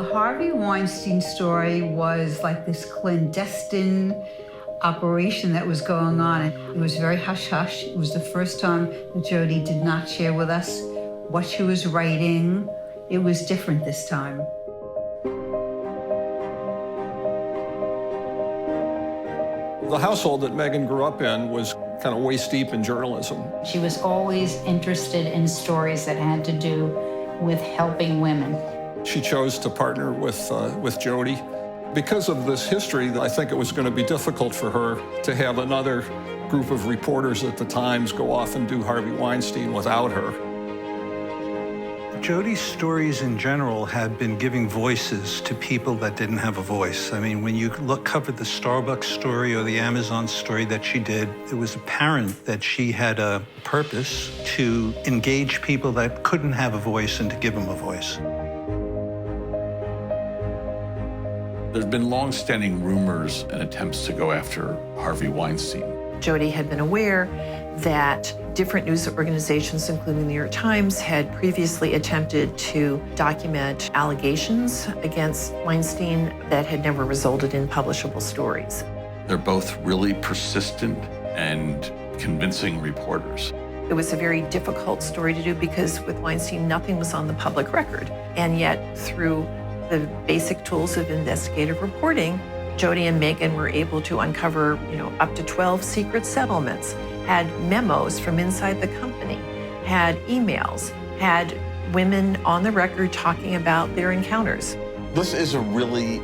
The Harvey Weinstein story was like this clandestine operation that was going on. It was very hush-hush. It was the first time that Jodi did not share with us what she was writing. It was different this time. The household that Megan grew up in was kind of waist-deep in journalism. She was always interested in stories that had to do with helping women. She chose to partner with Jodi. Because of this history, I think it was going to be difficult for her to have another group of reporters at the Times go off and do Harvey Weinstein without her. Jodi's stories in general had been giving voices to people that didn't have a voice. I mean, when you covered the Starbucks story or the Amazon story that she did, it was apparent that she had a purpose to engage people that couldn't have a voice and to give them a voice. There's been long-standing rumors and attempts to go after Harvey Weinstein. Jodi had been aware that different news organizations, including the New York Times, had previously attempted to document allegations against Weinstein that had never resulted in publishable stories. They're both really persistent and convincing reporters. It was a very difficult story to do because with Weinstein, nothing was on the public record. And yet, through the basic tools of investigative reporting, Jodi and Megan were able to uncover, up to 12 secret settlements, had memos from inside the company, had emails, had women on the record talking about their encounters. This is a really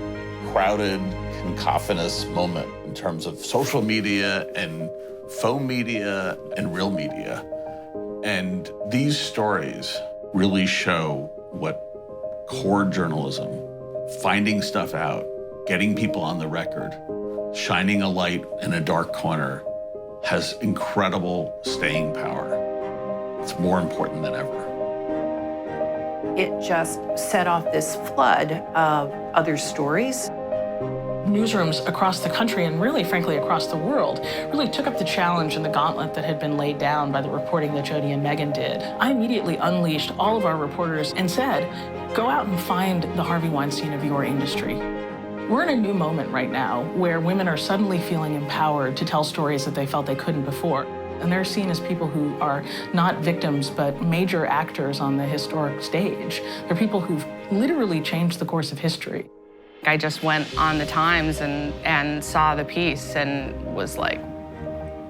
crowded, cacophonous moment in terms of social media and faux media and real media. And these stories really show what core journalism, finding stuff out, getting people on the record, shining a light in a dark corner, has incredible staying power. It's more important than ever. It just set off this flood of other stories. Newsrooms across the country and really, frankly, across the world really took up the challenge and the gauntlet that had been laid down by the reporting that Jodi and Megan did. I immediately unleashed all of our reporters and said, go out and find the Harvey Weinstein of your industry. We're in a new moment right now where women are suddenly feeling empowered to tell stories that they felt they couldn't before. And they're seen as people who are not victims, but major actors on the historic stage. They're people who've literally changed the course of history. I just went on the Times and saw the piece and was like,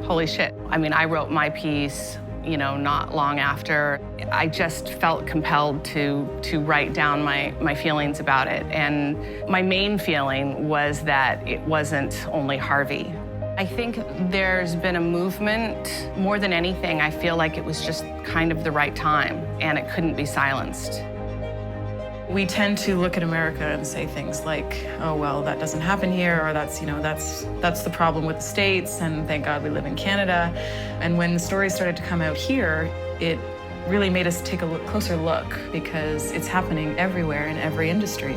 holy shit. I mean, I wrote my piece, not long after. I just felt compelled to write down my feelings about it. And my main feeling was that it wasn't only Harvey. I think there's been a movement. More than anything, I feel like it was just kind of the right time and it couldn't be silenced. We tend to look at America and say things like, oh, well, that doesn't happen here, or that's the problem with the States, and thank God we live in Canada. And when the stories started to come out here, it really made us take a closer look because it's happening everywhere in every industry.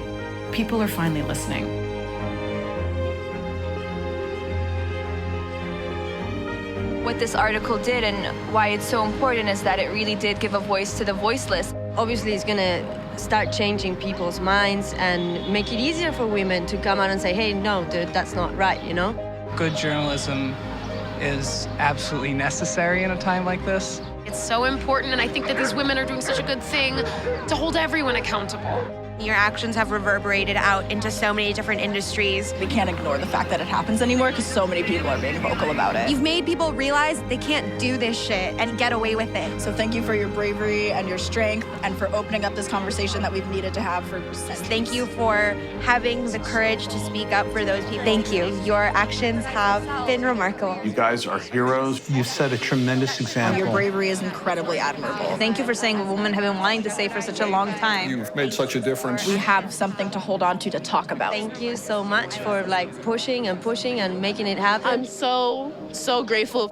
People are finally listening. What this article did and why it's so important is that it really did give a voice to the voiceless. Obviously, it's going to start changing people's minds and make it easier for women to come out and say, hey, no, dude, that's not right, Good journalism is absolutely necessary in a time like this. It's so important, and I think that these women are doing such a good thing to hold everyone accountable. Your actions have reverberated out into so many different industries. We can't ignore the fact that it happens anymore because so many people are being vocal about it. You've made people realize they can't do this shit and get away with it. So thank you for your bravery and your strength and for opening up this conversation that we've needed to have for centuries. Thank you for having the courage to speak up for those people. Thank you. Your actions have been remarkable. You guys are heroes. You set a tremendous example. Your bravery is incredibly admirable. Thank you for saying what women have been wanting to say for such a long time. You've made such a difference. We have something to hold on to talk about. Thank you so much for pushing and making it happen. I'm so grateful.